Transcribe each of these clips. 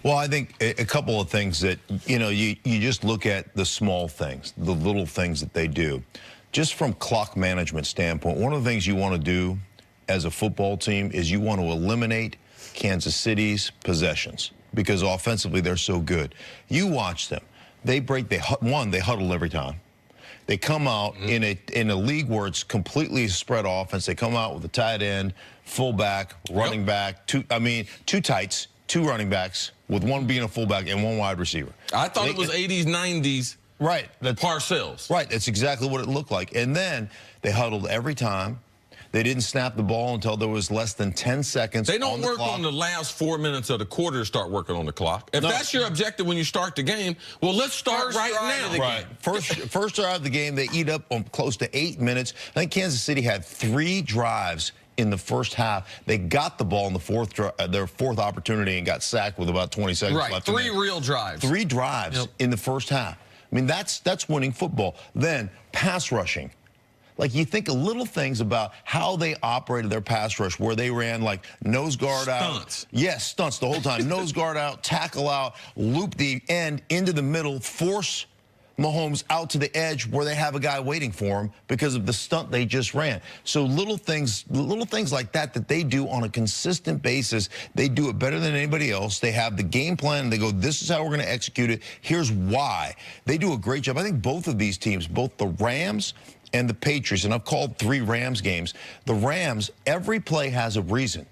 Well, I think a couple of things that, you just look at the small things, the little things that they do. Just from clock management standpoint, one of the things you want to do as a football team is you want to eliminate Kansas City's possessions because offensively they're so good. You watch them. They huddle every time. They come out in a league where it's completely spread offense. They come out with a tight end, fullback, running back, two tights, two running backs, with one being a fullback and one wide receiver. I thought it was 80s, 90s. Right. Parcells. Right. That's exactly what it looked like. And then they huddled every time. They didn't snap the ball until there was less than 10 seconds. They don't work clock. on the last 4 minutes of the quarter to start working on the clock. If that's your objective when you start the game, well, let's start right now. Right. First drive of the game, they eat up on close to 8 minutes. I think Kansas City had 3 drives in the first half. They got the ball in the their fourth opportunity and got sacked with about 20 seconds left. 3 real drives. 3 drives in the first half. I mean, that's winning football. Then pass rushing. Like, you think of little things about how they operated their pass rush, where they ran like nose guard out. Stunts. Yes, stunts the whole time. Nose guard out, tackle out, loop the end into the middle, force Mahomes out to the edge where they have a guy waiting for him because of the stunt they just ran. So little things like that they do on a consistent basis. They do it better than anybody else. They have the game plan. They go, this is how we're going to execute it. Here's why. They do a great job. I think both of these teams, both the Rams and the Patriots, and I've called 3 Rams games. The Rams, every play has a reason,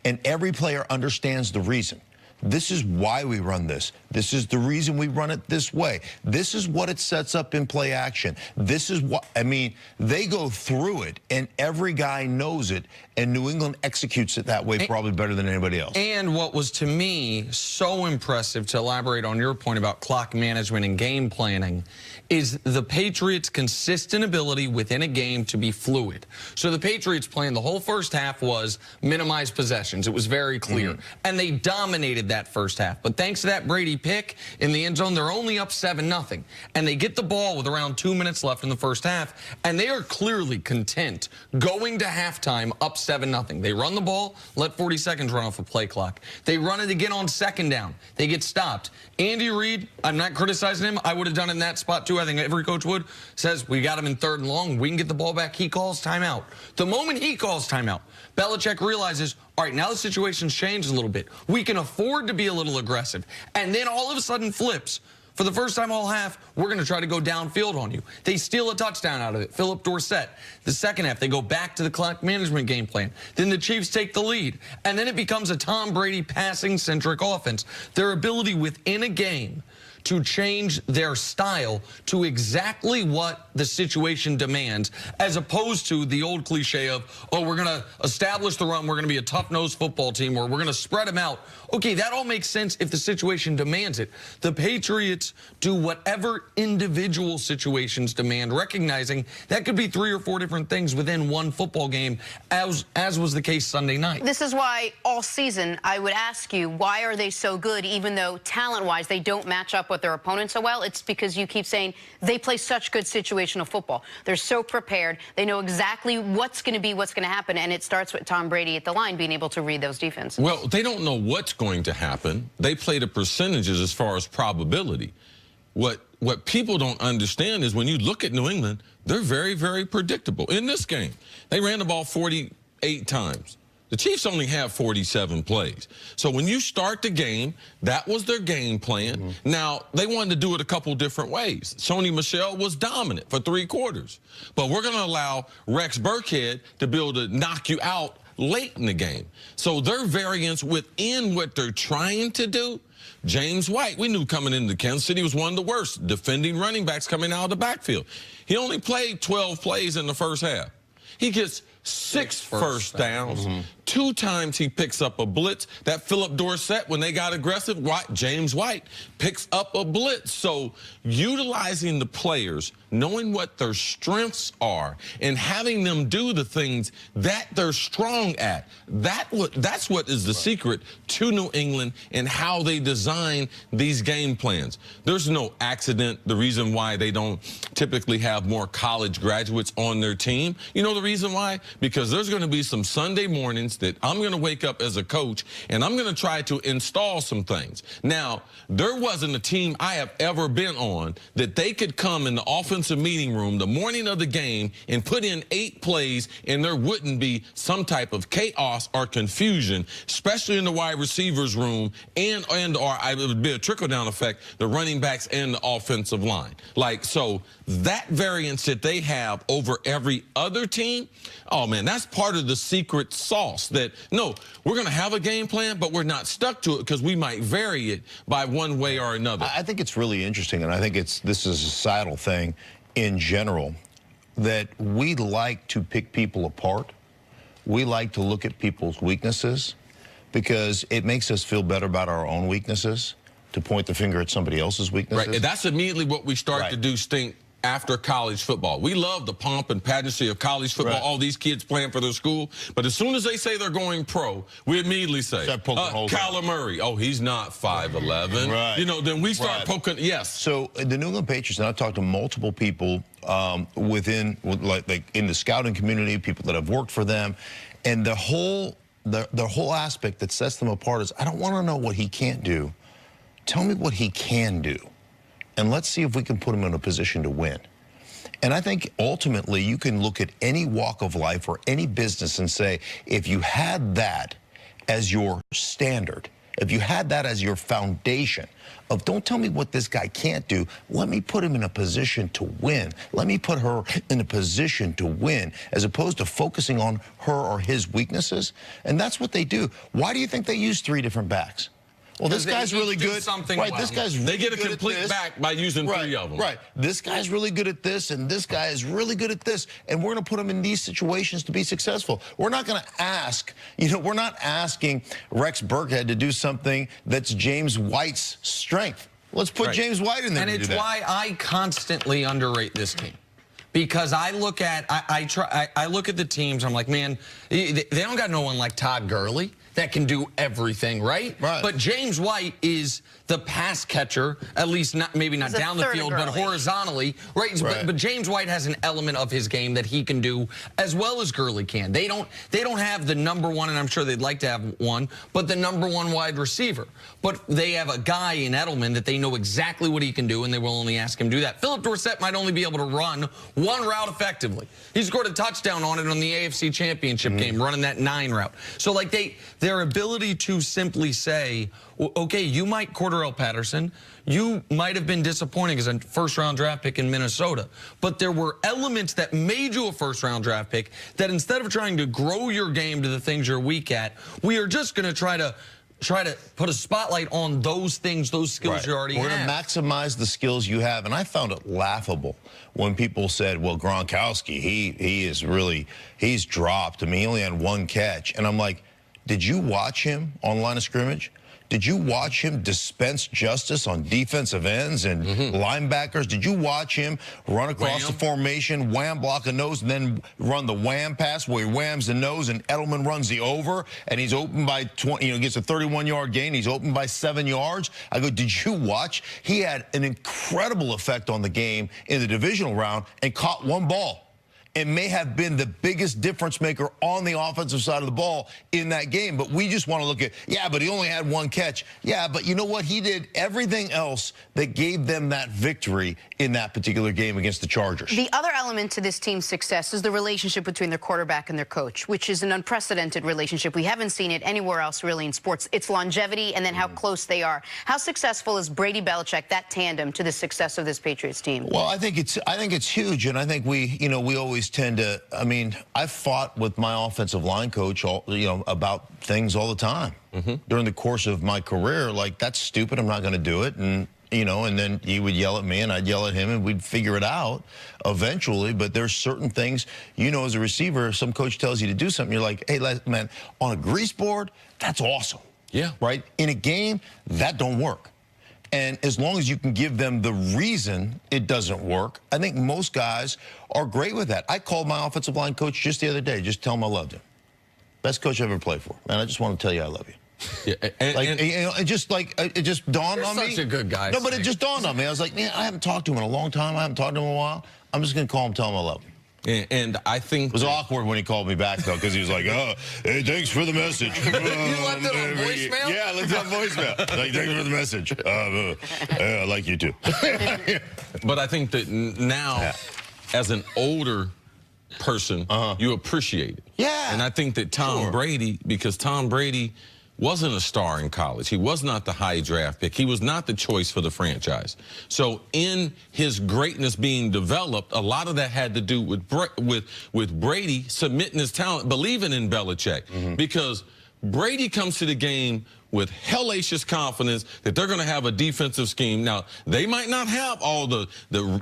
and every player understands the reason. This is why we run this. This is the reason we run it this way. This is what it sets up in play action. This is what, they go through it, and every guy knows it, and New England executes it that way probably better than anybody else. And what was, to me, so impressive, to elaborate on your point about clock management and game planning, is the Patriots' consistent ability within a game to be fluid. So the Patriots' plan the whole first half was minimize possessions. It was very clear. And they dominated that first half. But thanks to that Brady pick in the end zone, they're only up 7-0. And they get the ball with around 2 minutes left in the first half, and they are clearly content going to halftime up 7-0. They run the ball, let 40 seconds run off a play clock. They run it again on second down. They get stopped. Andy Reid, I'm not criticizing him. I would have done it in that spot too. I think every coach would. Says, we got him in 3rd and long. We can get the ball back. He calls timeout. The moment he calls timeout, Belichick realizes, all right, now the situation's changed a little bit. We can afford to be a little aggressive. And then all of a sudden flips. For the first time all half, we're going to try to go downfield on you. They steal a touchdown out of it. Philip Dorsett. The second half, they go back to the clock management game plan. Then the Chiefs take the lead. And then it becomes a Tom Brady passing-centric offense. Their ability within a game to change their style to exactly what the situation demands, as opposed to the old cliche of, oh, we're going to establish the run, we're going to be a tough-nosed football team, or we're going to spread them out. Okay, that all makes sense if the situation demands it. The Patriots do whatever individual situations demand, recognizing that could be 3 or 4 different things within one football game, as was the case Sunday night. This is why all season I would ask you, why are they so good, even though talent-wise they don't match up with their opponents so well? It's because you keep saying they play such good situational football. They're so prepared. They know exactly what's going to happen, and it starts with Tom Brady at the line being able to read those defenses. Well, they don't know what's going to happen. They play the percentages as far as probability. What people don't understand is when you look at New England, they're very, very predictable. In this game, they ran the ball 48 times. The Chiefs only have 47 plays. So when you start the game, that was their game plan. Now, they wanted to do it a couple different ways. Sony Michel was dominant for 3 quarters. But we're going to allow Rex Burkhead to be able to knock you out late in the game. So their variance within what they're trying to do, James White, we knew coming into Kansas City was one of the worst defending running backs coming out of the backfield. He only played 12 plays in the first half. He gets 6 first downs. 2 times he picks up a blitz. That Philip Dorsett, when they got aggressive, James White picks up a blitz. So utilizing the players, knowing what their strengths are, and having them do the things that they're strong at, that's what is the secret to New England and how they design these game plans. There's no accident. The reason why they don't typically have more college graduates on their team, you know the reason why? Because there's going to be some Sunday mornings against it. I'm going to wake up as a coach, and I'm going to try to install some things. Now, there wasn't a team I have ever been on that they could come in the offensive meeting room the morning of the game and put in 8 plays, and there wouldn't be some type of chaos or confusion, especially in the wide receivers room, and or it would be a trickle-down effect, the running backs and the offensive line. Like, so that variance that they have over every other team, oh, man, that's part of the secret sauce that, no, we're going to have a game plan, but we're not stuck to it because we might vary it by one way or another. I think it's really interesting, and I think this is a societal thing in general, that we like to pick people apart. We like to look at people's weaknesses because it makes us feel better about our own weaknesses, to point the finger at somebody else's weaknesses. Right, and that's immediately what we start to do stink after college football. We love the pomp and pageantry of college football, all these kids playing for their school, but as soon as they say they're going pro, we immediately say, Kyler Murray, oh, he's not 5'11". Right. You know, then we start poking, yes. So the New England Patriots, and I've talked to multiple people within, like in the scouting community, people that have worked for them, and the whole aspect that sets them apart is, I don't want to know what he can't do. Tell me what he can do, and let's see if we can put him in a position to win. And I think ultimately you can look at any walk of life or any business and say, if you had that as your standard, if you had that as your foundation of don't tell me what this guy can't do, let me put him in a position to win. Let me put her in a position to win, as opposed to focusing on her or his weaknesses. And that's what they do. Why do you think they use 3 different backs? Well, this guy's really good. Right, this guy's really good. They get a complete back by using 3 of them. Right. This guy's really good at this, and this guy is really good at this, and we're going to put him in these situations to be successful. We're not going to ask, we're not asking Rex Burkhead to do something that's James White's strength. Let's put James White in there. And it's why I constantly underrate this team. Because I look at I look at the teams, I'm like, man, they don't got no one like Todd Gurley that can do everything, right? But James White is the pass catcher, at least maybe not down the field, but horizontally, right? But James White has an element of his game that he can do as well as Gurley can. They don't have the #1, and I'm sure they'd like to have one, but the #1 wide receiver. But they have a guy in Edelman that they know exactly what he can do, and they will only ask him to do that. Philip Dorsett might only be able to run one route effectively. He scored a touchdown on it on the AFC Championship game, running that 9 route. So like their ability to simply say, okay, you might Cordarrelle Patterson, you might have been disappointing as a first-round draft pick in Minnesota, but there were elements that made you a first-round draft pick that instead of trying to grow your game to the things you're weak at, we are just going to try to put a spotlight on those things, those skills you already have. We're going to maximize the skills you have. And I found it laughable when people said, well, Gronkowski, he's dropped. I mean, he only had 1 catch. And I'm like, did you watch him on line of scrimmage? Did you watch him dispense justice on defensive ends and linebackers? Did you watch him run across the formation, wham, block a nose, and then run the wham pass where he whams the nose and Edelman runs the over and he's open by 20, gets a 31-yard gain. He's open by 7 yards. I go, did you watch? He had an incredible effect on the game in the divisional round and caught 1 ball. It may have been the biggest difference maker on the offensive side of the ball in that game. But we just want to look at, but he only had 1 catch. Yeah, but you know what? He did everything else that gave them that victory in that particular game against the Chargers. The other element to this team's success is the relationship between their quarterback and their coach, which is an unprecedented relationship. We haven't seen it anywhere else really in sports. It's longevity and then how close they are. How successful is Brady Belichick, that tandem, to the success of this Patriots team? Well, I think it's huge, and I think we always tend to, I mean, I've fought with my offensive line coach, about things all the time. During the course of my career, like, that's stupid, I'm not going to do it, and then he would yell at me and I'd yell at him and we'd figure it out eventually. But there's certain things, as a receiver, if some coach tells you to do something, you're like, hey, man, on a grease board, that's awesome. Yeah. Right? In a game, that don't work. And as long as you can give them the reason it doesn't work, I think most guys are great with that. I called my offensive line coach just the other day, just tell him I loved him. Best coach I ever played for. Man, I just want to tell you I love you. Yeah, it just dawned on me. You're such a good guy. No, but it just dawned on me. I was like, man, I haven't talked to him in a long time. I haven't talked to him in a while. I'm just going to call him, tell him I love him. And I think it was awkward when he called me back, though, because he was like, "Oh, hey, thanks for the message." You left it on voicemail? Yeah, I left it on voicemail. Like, thanks for the message. I like you too. But I think that now, as an older person, you appreciate it. Yeah. And I think that Tom Brady, because Tom Brady wasn't a star in college. He was not the high draft pick. He was not the choice for the franchise. So in his greatness being developed, a lot of that had to do with Brady submitting his talent, believing in Belichick. Because Brady comes to the game with hellacious confidence that they're going to have a defensive scheme. Now, they might not have all the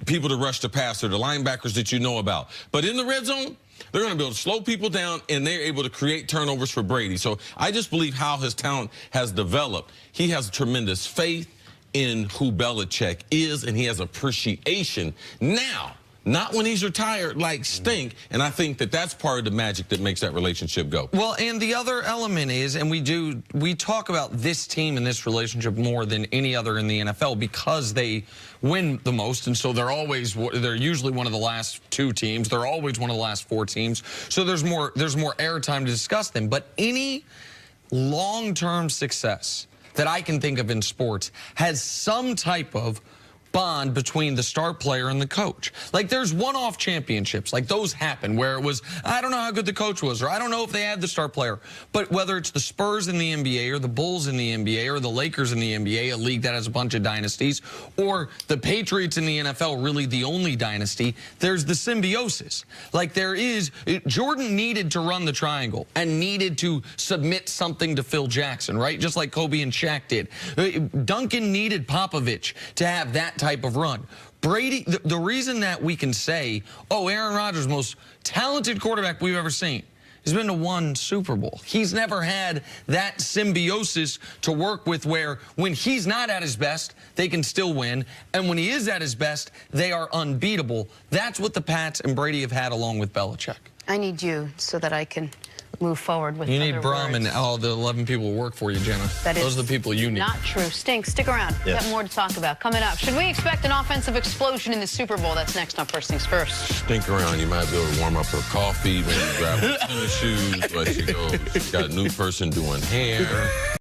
people to rush the passer, the linebackers that you know about. But in the red zone, they're going to be able to slow people down, and they're able to create turnovers for Brady. So I just believe how his talent has developed. He has tremendous faith in who Belichick is, and he has appreciation now, not when he's retired like stink. And I think that that's part of the magic that makes that relationship go. Well, and the other element is, and we talk about this team and this relationship more than any other in the NFL because they win the most, and so they're usually one of the last 2 teams. They're always one of the last 4 teams. So there's more airtime to discuss them. But any long-term success that I can think of in sports has some type of bond between the star player and the coach. Like, there's one-off championships, like those happen where it was, I don't know how good the coach was, or I don't know if they had the star player. But whether it's the Spurs in the NBA or the Bulls in the NBA or the Lakers in the NBA, a league that has a bunch of dynasties, or the Patriots in the NFL, really the only dynasty, there's the symbiosis. Like, Jordan needed to run the triangle and needed to submit something to Phil Jackson, right? Just like Kobe and Shaq did. Duncan needed Popovich to have that type of run. Brady, the reason that we can say, oh, Aaron Rodgers, most talented quarterback we've ever seen, has been to 1 Super Bowl. He's never had that symbiosis to work with where when he's not at his best, they can still win. And when he is at his best, they are unbeatable. That's what the Pats and Brady have had along with Belichick. I need you so that I can move forward with You need other Brum words. and all the 11 people who work for you, Jenna. Those are the people you need. Not true. Stink, stick around. We've got more to talk about coming up. Should we expect an offensive explosion in the Super Bowl? That's next on First Things First. Stink around. You might be able to warm up her coffee, maybe grab her tennis shoes, but she got a new person doing hair.